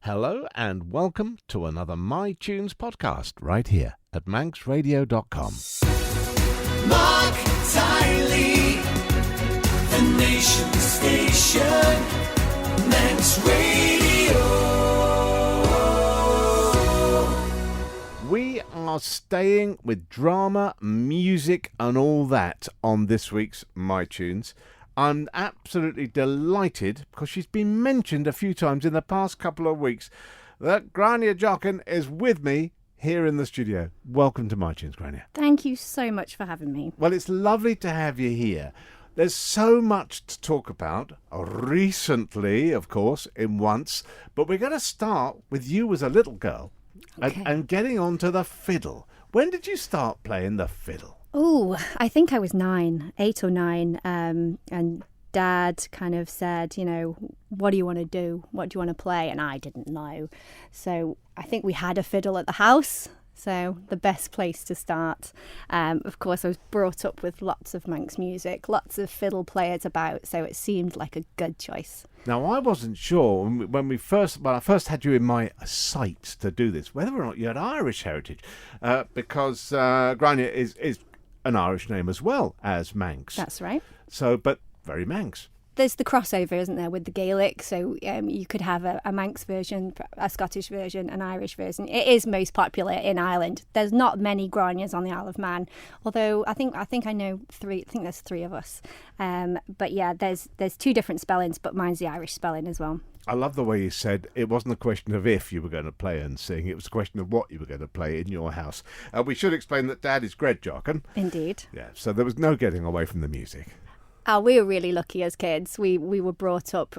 Hello and welcome to another My Tunes podcast right here at manxradio.com. Marc Tyley, the nation's station, Manx Radio. We are staying with drama, music and all that on this week's My Tunes. I'm absolutely delighted because she's been mentioned a few times in the past couple of weeks that Gráinne Joughin is with me here in the studio. Welcome to My Tunes, Gráinne. Thank you so much for having me. Well, it's lovely to have you here. There's so much to talk about, recently, of course, in Once, but we're going to start with you as a little girl and getting onto the fiddle. When did you start playing the fiddle? Oh, I think I was 8 or 9, and Dad kind of said, you know, what do you want to do? What do you want to play? And I didn't know. So I think we had a fiddle at the house. So the best place to start. Of course, I was brought up with lots of Manx music, lots of fiddle players about, so it seemed like a good choice. Now, I wasn't sure when I first had you in my sights to do this, whether or not you had Irish heritage, because Gráinne is an Irish name as well as Manx. That's right. So, but very Manx. There's the crossover, isn't there, with the Gaelic? So you could have a Manx version, a Scottish version, an Irish version. It is most popular in Ireland. There's not many Gráinnes on the Isle of Man, although I think I know 3. I think there's 3 of us. But yeah, there's 2 different spellings, but mine's the Irish spelling as well. I love the way you said it wasn't a question of if you were going to play and sing, it was a question of what you were going to play in your house. We should explain that Dad is Gráinne Joughin. Indeed. Yeah, so there was no getting away from the music. Oh, we were really lucky as kids. We were brought up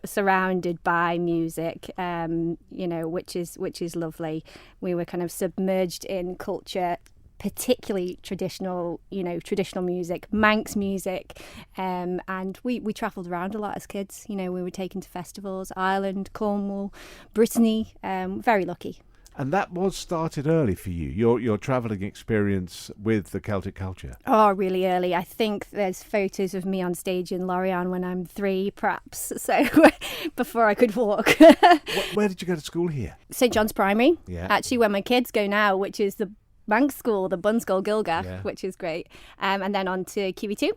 surrounded by music, which is lovely. We were kind of submerged in culture, particularly traditional music, Manx music, and we travelled around a lot as kids. You know, we were taken to festivals, Ireland, Cornwall, Brittany. Very lucky. And that was started early for you, your travelling experience with the Celtic culture. Oh, really early. I think there's photos of me on stage in Lorient when I'm 3, perhaps, so before I could walk. Where did you go to school here? St John's Primary. Yeah. Actually, where my kids go now, which is the Manx school, the Bunskull Gilga, which is great. And then on to QE2,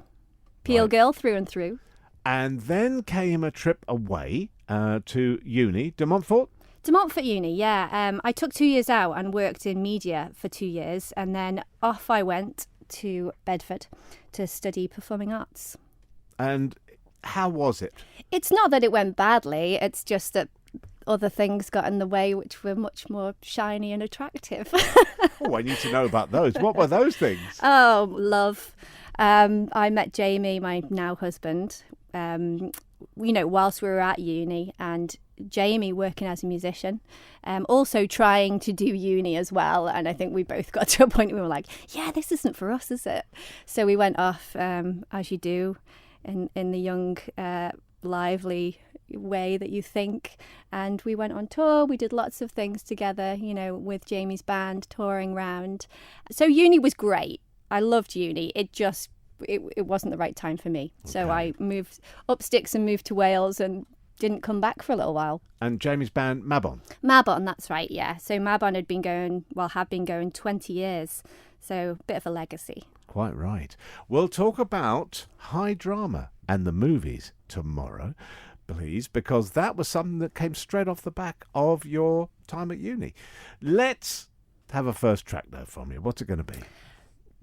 Peel Girl through and through. And then came a trip away to uni, de Montfort. De Montfort Uni, yeah. I took 2 years out and worked in media for 2 years, and then off I went to Bedford to study performing arts. And how was it? It's not that it went badly, it's just that other things got in the way which were much more shiny and attractive. Oh, I need to know about those. What were those things? Oh, love. I met Jamie, my now husband, whilst we were at uni, and Jamie working as a musician, also trying to do uni as well. And I think we both got to a point where we were like, yeah, this isn't for us, is it? So we went off, as you do, in the young, lively way that you think. And we went on tour. We did lots of things together, with Jamie's band, touring round. So uni was great. I loved uni. It wasn't the right time for me. Okay. So I moved up sticks and moved to Wales and didn't come back for a little while. And Jamie's band, Mabon? Mabon, that's right, yeah. So Mabon have been going 20 years. So a bit of a legacy. Quite right. We'll talk about high drama and the movies tomorrow, please, because that was something that came straight off the back of your time at uni. Let's have a first track, though, from you. What's it going to be?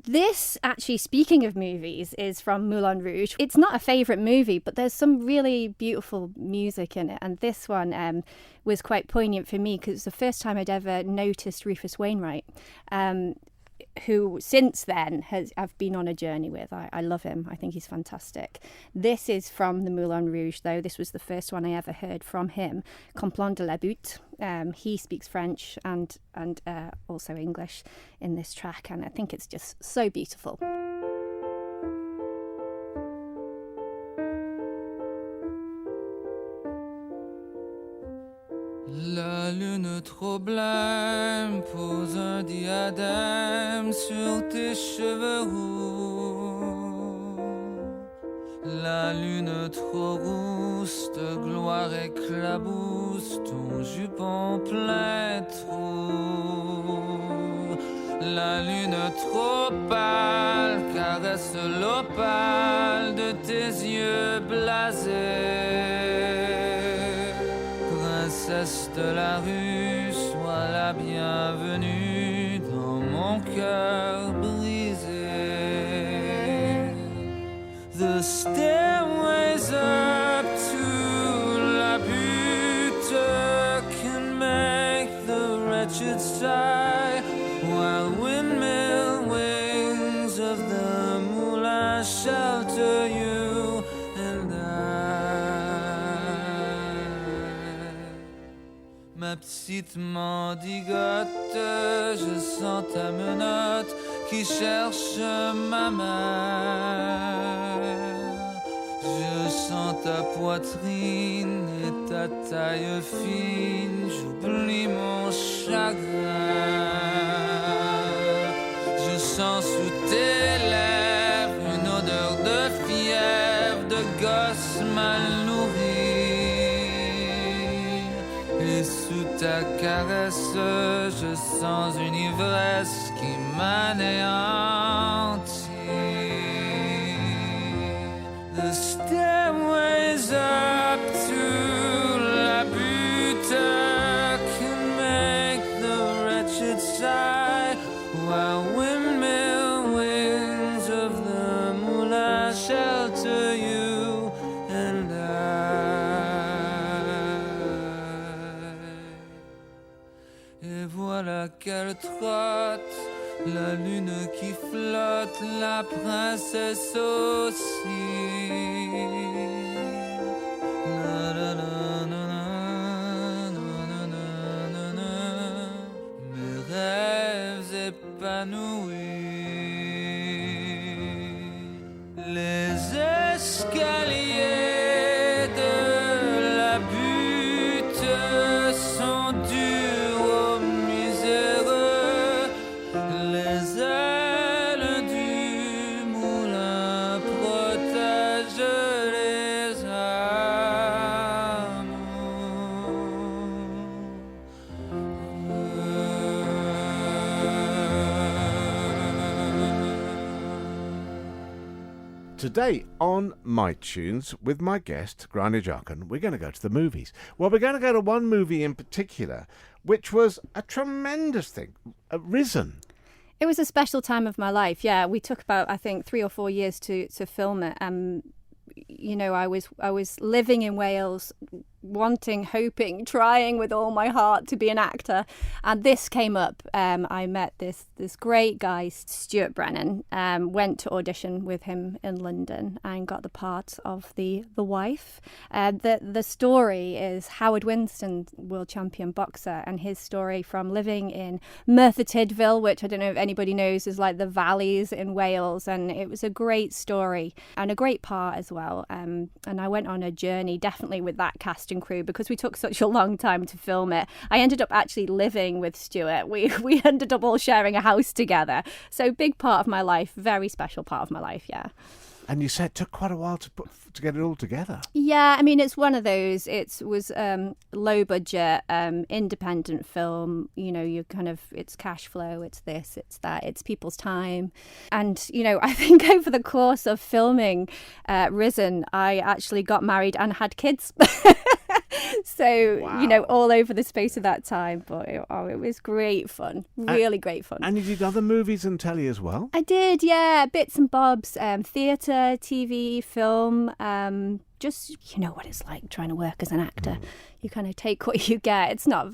This, actually, speaking of movies, is from Moulin Rouge. It's not a favourite movie, but there's some really beautiful music in it. And this one was quite poignant for me because it's the first time I'd ever noticed Rufus Wainwright, who since then I've been on a journey with. I love him. I think he's fantastic. This is from the Moulin Rouge, though. This was the first one I ever heard from him, Complot de la Butte. He speaks French and also English in this track, and I think it's just so beautiful. La lune trop blême pose un diadème sur tes cheveux roux. La lune trop rousse, de gloire éclabousse ton jupon plein trou. La lune trop pâle caresse l'opale de tes yeux blasés. Princesse de la rue, sois la bienvenue dans mon cœur brisé. The stairways up to la butte can make the wretched sigh, while windmill wings of the moulin shelter you and I. Ma petite mendigote, je sens ta menotte qui cherche ma main. Je sens ta poitrine et ta taille fine, j'oublie mon chagrin. Je sens sous tes lèvres une odeur de fièvre, de gosse mal nourri. Et sous ta caresse, je sens une ivresse qui m'anéantit. The stairways up to la butte can make the wretched sigh, while windmill wings of the moulin shelter you and I. Et voilà qu'elle trotte, la lune qui flotte, la princesse aussi. Na, na, na, na, na, na, na, na, na. Mes rêves épanouis. Les escaliers de la butte sont durs aux miséreux. Les ailes du moulin protègent les amours. Today on My Tunes, with my guest, Gráinne Joughin, we're going to go to the movies. Well, we're going to go to one movie in particular, which was a tremendous thing, Risen. It was a special time of my life. Yeah, we took about, I think, 3 or 4 years to film it. You know, I was living in Wales, wanting, hoping, trying with all my heart to be an actor, and this came up. I met this great guy, Stuart Brennan. Went to audition with him in London and got the part of the wife. The story is Howard Winston, world champion boxer, and his story from living in Merthyr Tydfil, which I don't know if anybody knows is like the valleys in Wales, and it was a great story and a great part as well. And I went on a journey, definitely with that cast and crew, because we took such a long time to film it. I ended up actually living with Stuart. We ended up all sharing a house together. So big part of my life, very special part of my life, yeah. And you said it took quite a while to get it all together. Yeah, I mean, it's one of those. It was low budget, independent film. You know, it's cash flow, it's this, it's that, it's people's time. And, you know, I think over the course of filming Risen, I actually got married and had kids. So, wow. You know, all over the space of that time. But it was great fun, really great fun. And you did other movies and telly as well? I did, yeah, bits and bobs, theatre, TV, film. Just, you know what it's like trying to work as an actor. You kind of take what you get. It's not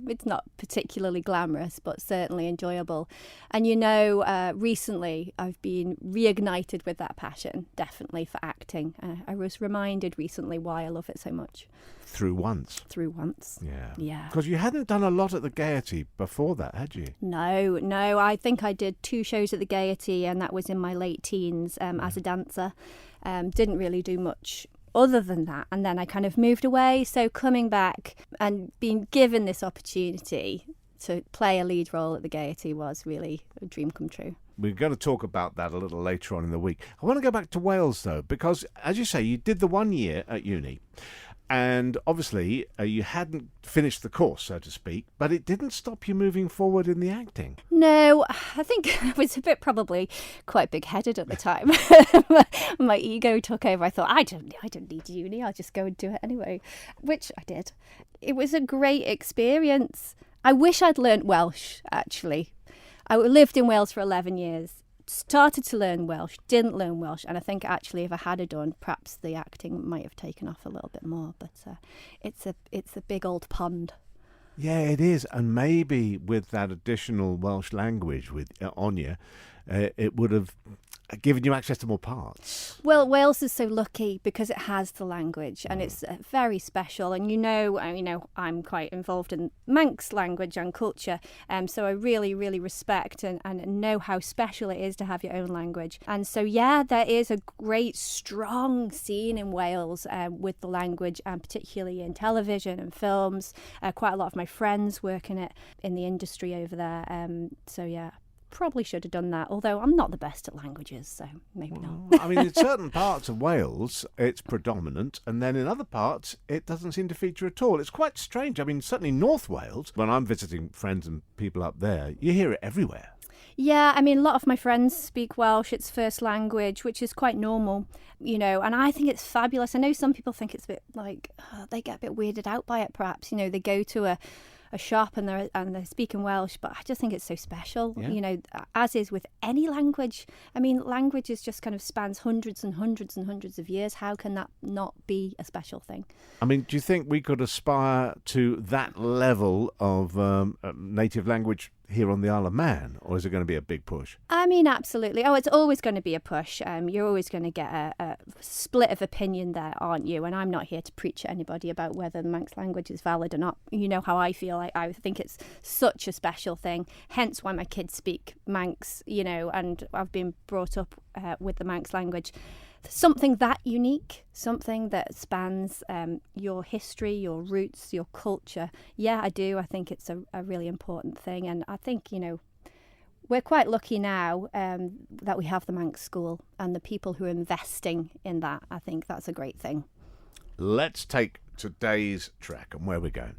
particularly glamorous, but certainly enjoyable. And you know, recently I've been reignited with that passion, definitely, for acting. I was reminded recently why I love it so much. Through Once. Yeah. Yeah. Because you hadn't done a lot at the Gaiety before that, had you? No. I think I did 2 shows at the Gaiety, and that was in my late teens as a dancer. Didn't really do much other than that, and then I kind of moved away. So coming back and being given this opportunity to play a lead role at the Gaiety was really a dream come true. We're going to talk about that a little later on in the week. I want to go back to Wales, though, because, as you say, you did the 1 year at uni. And obviously, you hadn't finished the course, so to speak, but it didn't stop you moving forward in the acting. No, I think I was a bit probably quite big-headed at the time. My ego took over. I thought, I don't need uni. I'll just go and do it anyway, which I did. It was a great experience. I wish I'd learnt Welsh, actually. I lived in Wales for 11 years. Started to learn Welsh, didn't learn Welsh, and I think actually if I had done, perhaps the acting might have taken off a little bit more. But it's a big old pond. Yeah, it is, and maybe with that additional Welsh language with Anya, it would have given you access to more parts. Well, Wales is so lucky because it has the language, and it's very special. And I'm quite involved in Manx language and culture, so I really, really respect and know how special it is to have your own language. And so, yeah, there is a great, strong scene in Wales with the language, and particularly in television and films. Quite a lot of my friends work in the industry over there. So, yeah. Probably should have done that, although I'm not the best at languages, so maybe not. I mean, in certain parts of Wales, it's predominant, and then in other parts, it doesn't seem to feature at all. It's quite strange. I mean, certainly North Wales, when I'm visiting friends and people up there, you hear it everywhere. Yeah, I mean, a lot of my friends speak Welsh. It's first language, which is quite normal, and I think it's fabulous. I know some people think it's a bit like, they get a bit weirded out by it, perhaps. They go to a shop and they're speaking Welsh, but I just think it's so special, as is with any language. I mean, languages just kind of spans hundreds and hundreds and hundreds of years. How can that not be a special thing? I mean, do you think we could aspire to that level of native language here on the Isle of Man, or is it going to be a big push? I mean, absolutely. Oh, it's always going to be a push. You're always going to get a split of opinion there, aren't you? And I'm not here to preach at anybody about whether the Manx language is valid or not. You know how I feel. I think it's such a special thing, hence why my kids speak Manx, and I've been brought up with the Manx language. Something that unique, something that spans your history, your roots, your culture. Yeah, I do. I think it's a really important thing. And I think, we're quite lucky now that we have the Manx School and the people who are investing in that. I think that's a great thing. Let's take today's track and where we're going.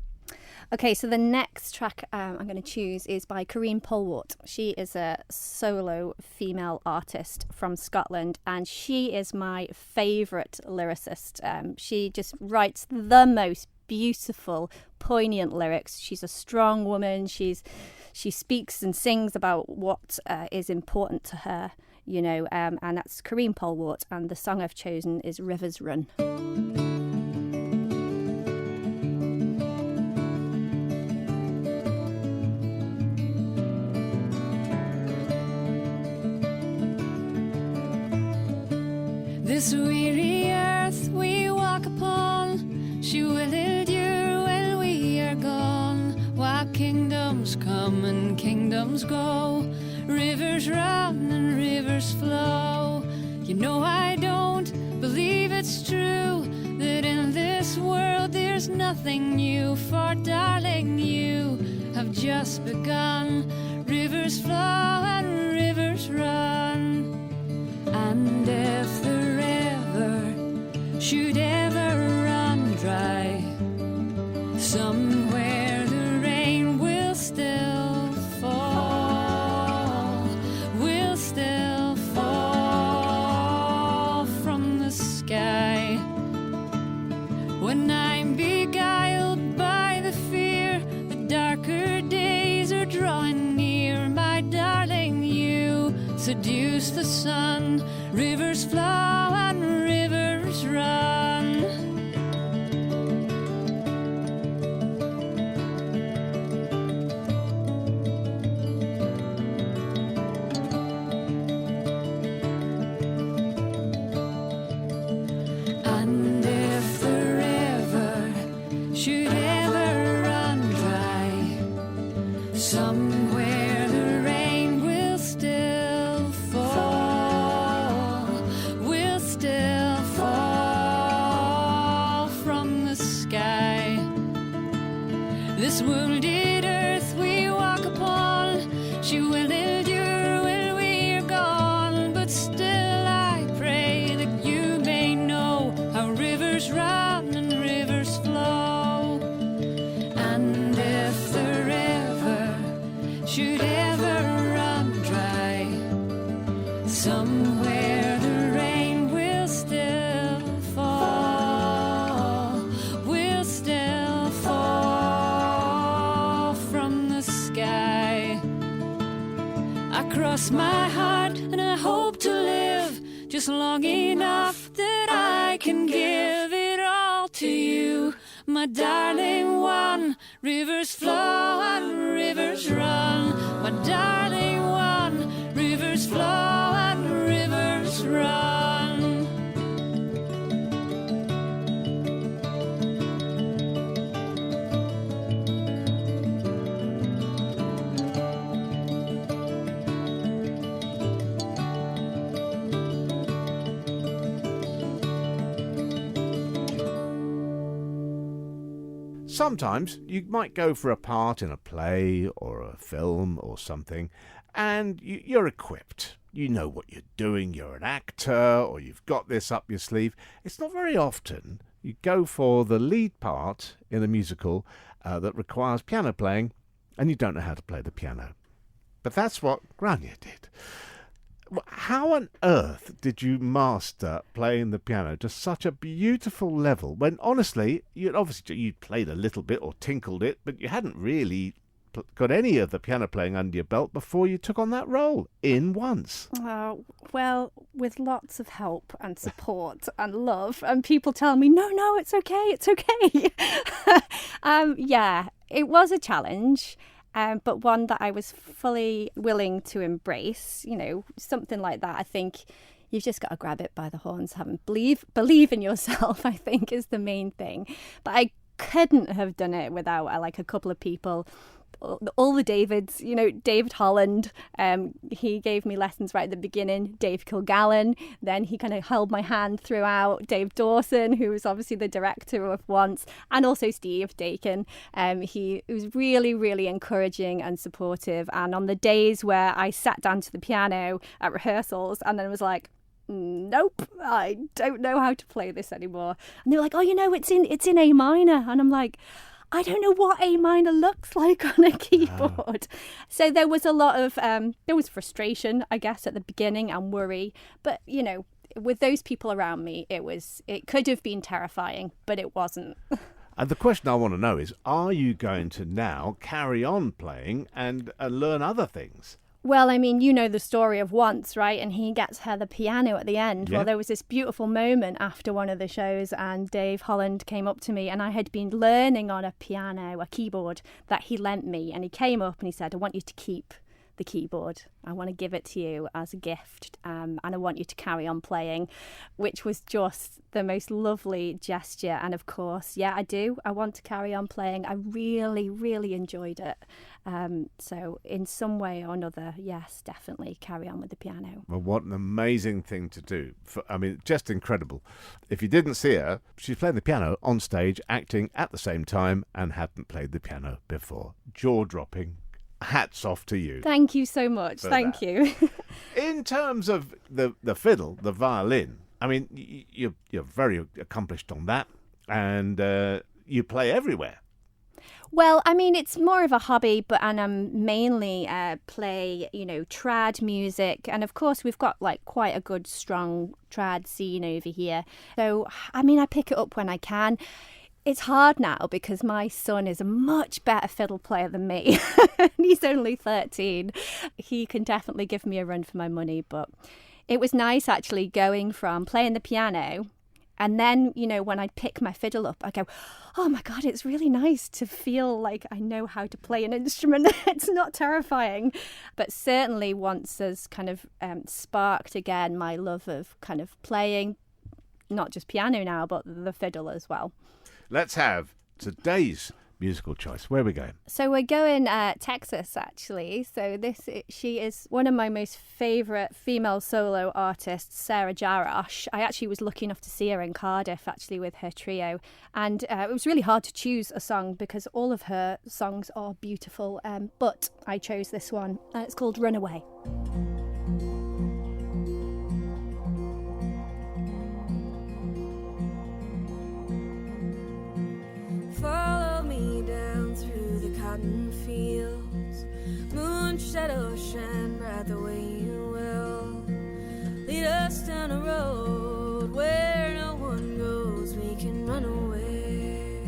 Okay, so the next track I'm going to choose is by Gráinne Joughin. She is a solo female artist from Scotland, and she is my favourite lyricist. She just writes the most beautiful, poignant lyrics. She's a strong woman. She speaks and sings about what is important to her, and that's Gráinne Joughin, and the song I've chosen is Rivers Run. This weary earth we walk upon, she will endure when we are gone. While kingdoms come and kingdoms go, rivers run and rivers flow. I don't believe it's true that in this world there's nothing new. For darling, you have just begun. Rivers flow and rivers run. And if the river should ever run dry, somewhere the rain will still fall, from the sky. When I'm beguiled by the fear, the darker days are drawing near, my darling, you seduce the sun. Rivers flow and rivers run. And if the river should ever run dry, somewhere the rain will still fall, from the sky. This wounded earth we walk upon, she will endure when we should ever run dry. Somewhere the rain will still fall, will still fall from the sky. I cross my heart and I hope to live just long enough that I can give it all to you, my darling one. Rivers flow and rivers run, my darling one. Rivers flow and rivers run. Sometimes you might go for a part in a play or a film or something, and you're equipped. You know what you're doing, you're an actor, or you've got this up your sleeve. It's not very often you go for the lead part in a musical that requires piano playing, and you don't know how to play the piano. But that's what Gráinne did. How on earth did you master playing the piano to such a beautiful level when, honestly, you'd played a little bit or tinkled it, but you hadn't really got any of the piano playing under your belt before you took on that role in Once? Well, with lots of help and support and love, and people telling me, no, it's okay. Yeah, it was a challenge. But one that I was fully willing to embrace, something like that. I think you've just got to grab it by the horns, believe in yourself, I think, is the main thing. But I couldn't have done it without a couple of people. All the Davids, David Holland, he gave me lessons right at the beginning. Dave Kilgallen, then he kind of held my hand throughout. Dave Dawson, who was obviously the director of Once, and also Steve Dakin. He was really, really encouraging and supportive. And on the days where I sat down to the piano at rehearsals and then was like, nope, I don't know how to play this anymore. And they were like, oh, it's in A minor. And I'm like, I don't know what A minor looks like on a keyboard. So there was a lot of, there was frustration, I guess, at the beginning and worry. But, with those people around me, it could have been terrifying, but it wasn't. And the question I want to know is, are you going to now carry on playing and learn other things? Well, you know the story of Once, right? And he gets her the piano at the end. Yeah. Well, there was this beautiful moment after one of the shows and Dave Holland came up to me and I had been learning on a piano, a keyboard that he lent me. And he came up and he said, I want you to keep the keyboard. I want to give it to you as a gift, and I want you to carry on playing, which was just the most lovely gesture. And of course, yeah, I do. I want to carry on playing. I really, really enjoyed it. So in some way or another, yes, definitely carry on with the piano. Well, what an amazing thing to do. Just incredible. If you didn't see her, she's playing the piano on stage, acting at the same time, and hadn't played the piano before. Jaw-dropping. Hats off to you. Thank you so much. Thank you. In terms of the fiddle, the violin, you're very accomplished on that, and you play everywhere. Well, it's more of a hobby, and I'm mainly play, trad music. And of course, we've got quite a good, strong trad scene over here. So, I pick it up when I can. It's hard now because my son is a much better fiddle player than me. He's only 13. He can definitely give me a run for my money. But it was nice actually going from playing the piano and then, when I pick my fiddle up, I go, oh my God, it's really nice to feel like I know how to play an instrument. It's not terrifying. But certainly Once has kind of sparked again my love of kind of playing, not just piano now, but the fiddle as well. Let's have today's musical choice. Where are we going? So we're going Texas, actually. So she is one of my most favourite female solo artists, Sarah Jarosh. I actually was lucky enough to see her in Cardiff, actually, with her trio. And it was really hard to choose a song because all of her songs are beautiful. But I chose this one. It's called Runaway. Follow me down through the cotton fields, moon moon shadows shine bright the way you will. Lead us down a road where no one goes. We can run away.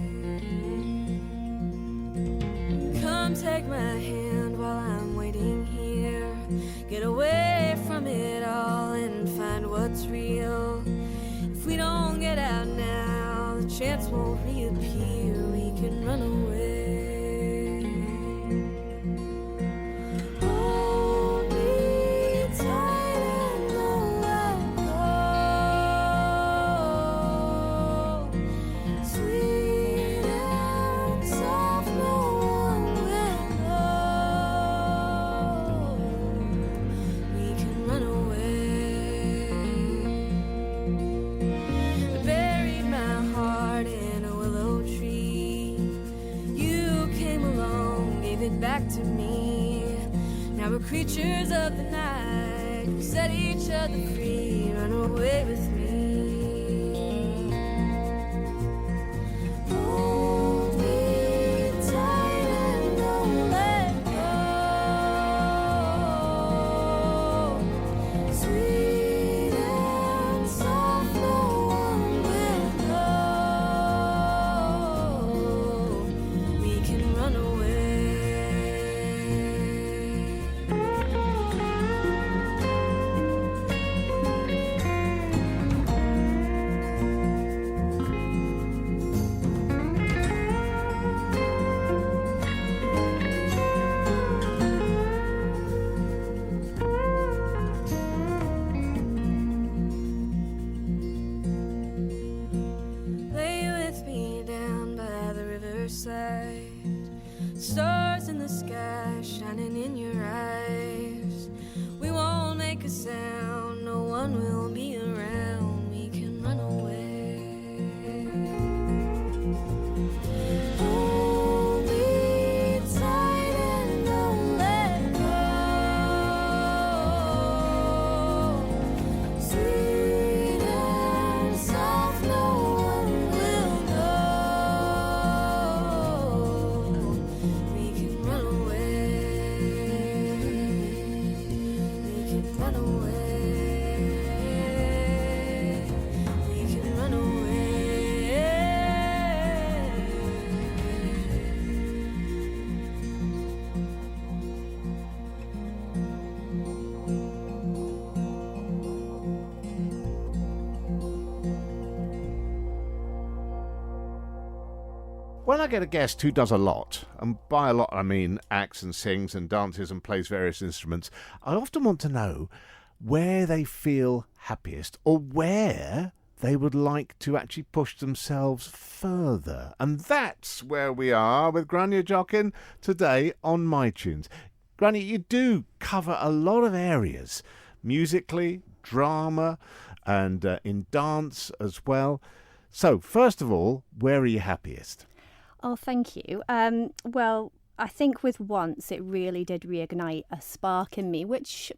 Come take my hand while I'm waiting here. Get away from it all and find what's real. If we don't get out now, the chance won't reappear. We can run away. Hold me tight and don't let go. Sweet and soft, no one will know. We can run away. I buried my heart in a willow tree. You came along, gave it back to me. Now we're creatures of the night. We set each other free. Run away with me. Hold me tight and don't let go. Sweet and soft, no one will know. We can run away. Lay with me down by the riverside. Stars in the sky shining in your eyes. We won't make a sound, no one will be around. We can run away. Hold me tight and don't let go. Sweet and soft, no one will know. We can run away. We can run away. We can run away. When I get a guest who does a lot, and by a lot I mean acts and sings and dances and plays various instruments, I often want to know where they feel happiest or where they would like to actually push themselves further. And that's where we are with Gráinne Joughin today on My Tunes. Gráinne, you do cover a lot of areas, musically, drama, and in dance as well. So, first of all, where are you happiest? Oh, thank you. Well, I think with Once, it really did reignite a spark in me, which,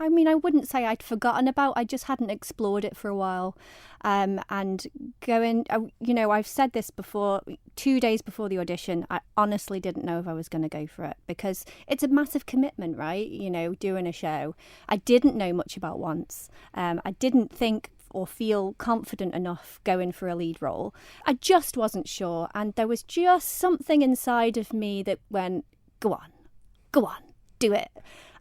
I mean, I wouldn't say I'd forgotten about. I just hadn't explored it for a while. And going, I've said this before, 2 days before the audition, I honestly didn't know if I was going to go for it because it's a massive commitment, right? Doing a show. I didn't know much about Once. I didn't think or feel confident enough going for a lead role. I just wasn't sure, and there was just something inside of me that went, go on, do it.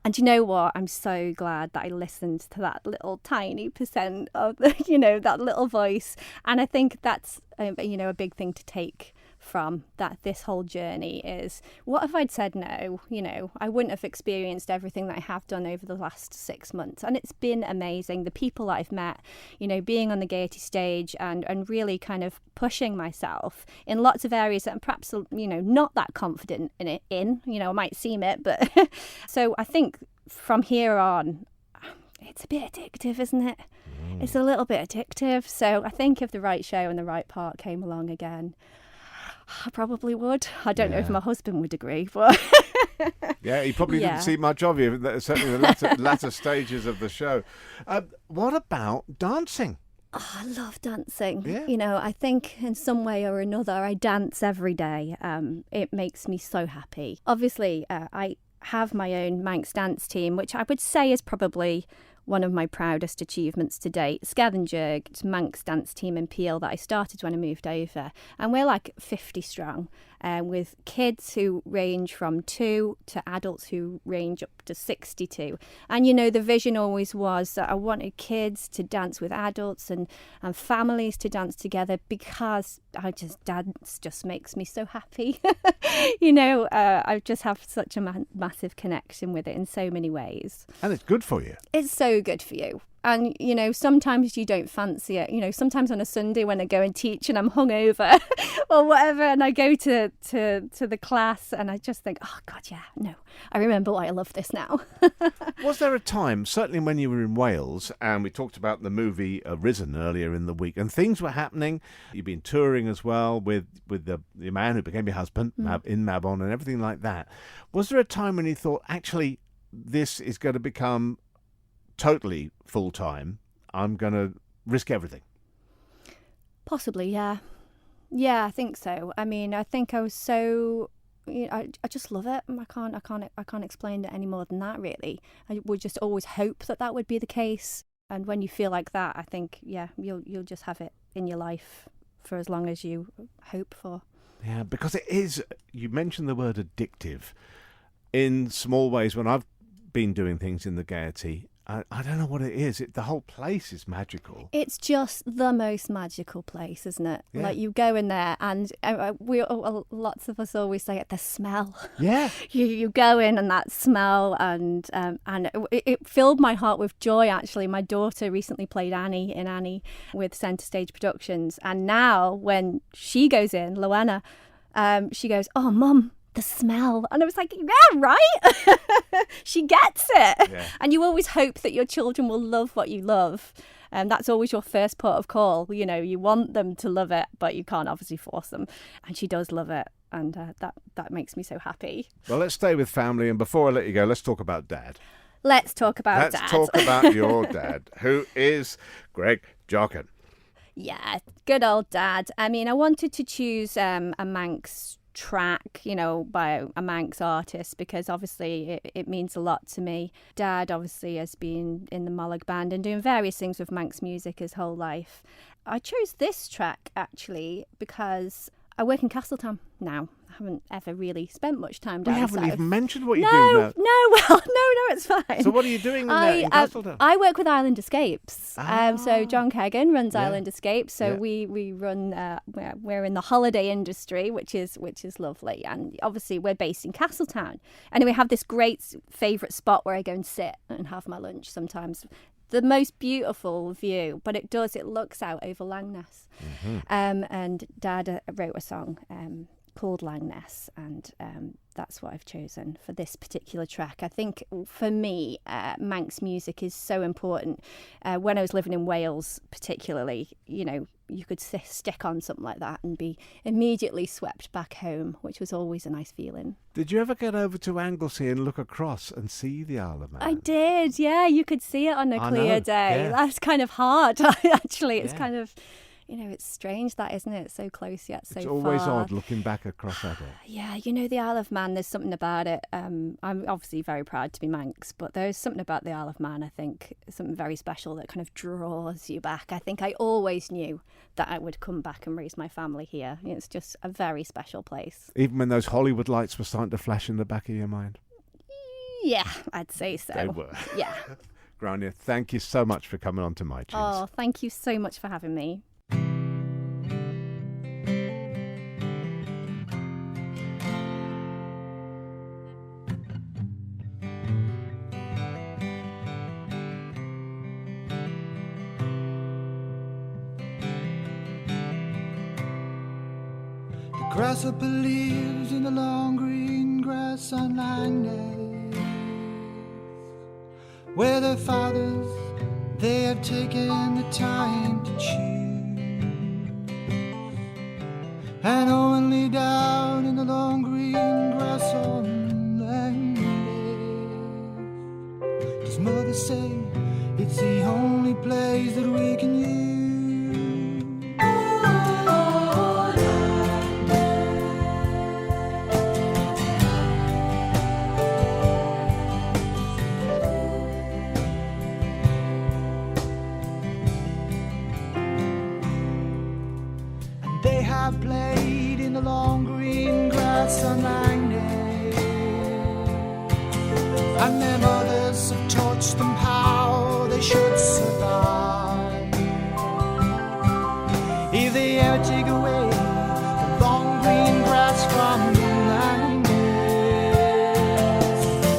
And you know what? I'm so glad that I listened to that little tiny percent of that little voice. And I think that's a big thing to take from this whole journey is, what if I'd said no? I wouldn't have experienced everything that I have done over the last 6 months, and it's been amazing. The people that I've met, being on the Gaiety stage and really kind of pushing myself in lots of areas that I'm perhaps not that confident in I might seem it, but so I think from here on it's a bit addictive, isn't it? It's a little bit addictive. So I think if the right show and the right part came along again, I probably would. I don't know if my husband would agree, but yeah, he probably didn't see much of you, certainly the latter stages of the show. What about dancing? Oh, I love dancing. Yeah. I think in some way or another I dance every day. It makes me so happy. Obviously, I have my own Manx dance team, which I would say is probably one of my proudest achievements to date. Scaven Jurg, it's Manx dance team in Peel that I started when I moved over. And we're like 50 strong, with kids who range from 2 to adults who range up to 62. And, you know, the vision always was that I wanted kids to dance with adults and families to dance together, because dance just makes me so happy. You know, I just have such a massive connection with it in so many ways. And it's good for you. It's so good for you. And, you know, sometimes you don't fancy it. You know, sometimes on a Sunday when I go and teach and I'm hungover or whatever, and I go to the class and I just think, oh, God, yeah, no, I remember why I love this now. Was there a time, certainly when you were in Wales, and we talked about the movie Arisen earlier in the week, and things were happening, you've been touring as well with the man who became your husband in Mabon and everything like that. Was there a time when you thought, actually, this is going to become totally full-time, I'm going to risk everything? Possibly, yeah. Yeah, I think so. I mean, I think I was so... You know, I just love it. I can't explain it any more than that, really. I would just always hope that would be the case. And when you feel like that, I think, yeah, you'll just have it in your life for as long as you hope for. Yeah, because it is, you mentioned the word addictive. In small ways, when I've been doing things in the Gaiety, I don't know what it is. The whole place is magical. It's just the most magical place, isn't it? Yeah. Like, you go in there and lots of us always say it, the smell. Yeah. You go in and that smell, and it filled my heart with joy, actually. My daughter recently played Annie in Annie with Centre Stage Productions. And now when she goes in, Loanna, she goes, oh, Mum, the smell. And I was like, yeah, right. She gets it. Yeah. And you always hope that your children will love what you love. And that's always your first port of call. You know, you want them to love it, but you can't obviously force them. And she does love it. And that makes me so happy. Well, let's stay with family. And before I let you go, let's talk about Dad. Let's talk about Dad. Let's talk about your dad, who is Gráinne Joughin. Yeah, good old Dad. I mean, I wanted to choose a Manx track, you know, by a Manx artist, because obviously it means a lot to me. Dad obviously has been in the Mollag band and doing various things with Manx music his whole life. I chose this track actually because I work in Castletown now. I haven't ever really spent much time down We haven't south. even mentioned what you No, do now. no, it's fine. So what are you doing in Castletown? I work with Island Escapes. Ah. So John Kegan runs Yeah. Island Escapes. So Yeah. we run. We're in the holiday industry, which is lovely. And obviously we're based in Castletown. And we have this great favourite spot where I go and sit and have my lunch sometimes. The most beautiful view, but it looks out over Langness. Mm-hmm. And Dad wrote a song called Langness, and that's what I've chosen for this particular track. I think for me, Manx music is so important. When I was living in Wales particularly, you know, you could stick on something like that and be immediately swept back home, which was always a nice feeling. Did you ever get over to Anglesey and look across and see the Isle of Man? I did, yeah. You could see it on a clear day. Yeah. That's kind of hard, actually. It's Yeah. kind of, you know, it's strange that, isn't it? It's so close yet so far. It's always odd looking back across at it. Yeah, you know, the Isle of Man, there's something about it. I'm obviously very proud to be Manx, but there's something about the Isle of Man, I think, something very special that kind of draws you back. I think I always knew that I would come back and raise my family here. It's just a very special place. Even when those Hollywood lights were starting to flash in the back of your mind? Yeah, I'd say so. They were. Yeah. Gráinne, thank you so much for coming on to My Tunes. Oh, thank you so much for having me. Grasshopper lives in the long green grass on Langness, where their fathers, they have taken the time to choose. And only down in the long green grass on Langness does mother say it's the only place that we can use. grass on Langley, and their mothers have taught them how they should survive. If they ever take away the long green grass from the Langley,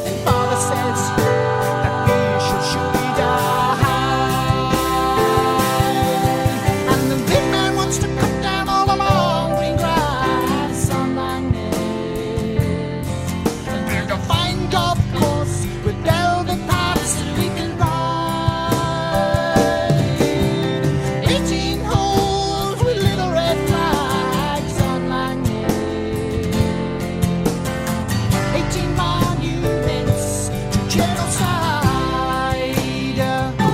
and Father says that we should surely die, and the big man wants to cut down all the long green grass on Langley, and build a fine golf course with velvet paths that we can ride. 18 holes with little red flags on Langley, 18 monuments to genocide. Oh,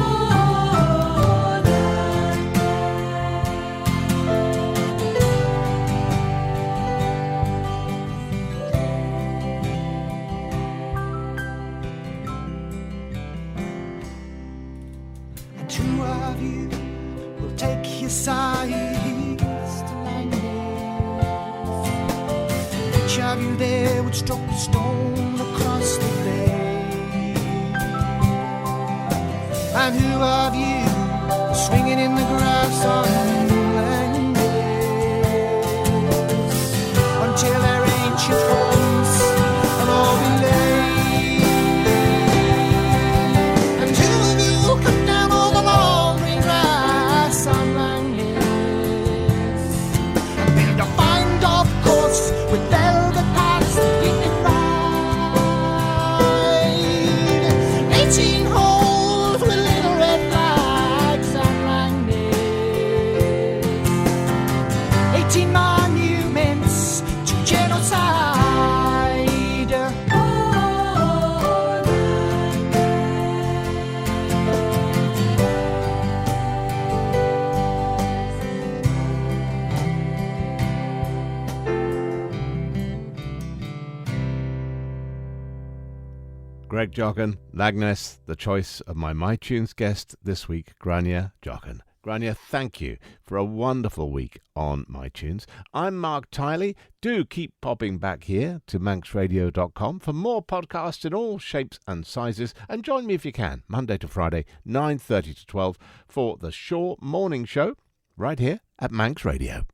and two of you will take your sides to Langley. Each of you there would drop a stone across the bay. And who of you swinging in the grass on Langley until their ancient homes will all be laid? And who of you will cut down all the long green grass on Langley and build a fine golf course with velvet paths that we can ride? 18 holes with little red flags on Langley, 18 monuments to genocide. Greg Joughin, Lagness, the choice of my MyTunes guest this week, Gráinne Joughin. Gráinne, thank you for a wonderful week on MyTunes. I'm Marc Tyley. Do keep popping back here to manxradio.com for more podcasts in all shapes and sizes. And join me if you can, Monday to Friday, 9:30 to 12, for the Shaw Morning Show, right here at Manx Radio.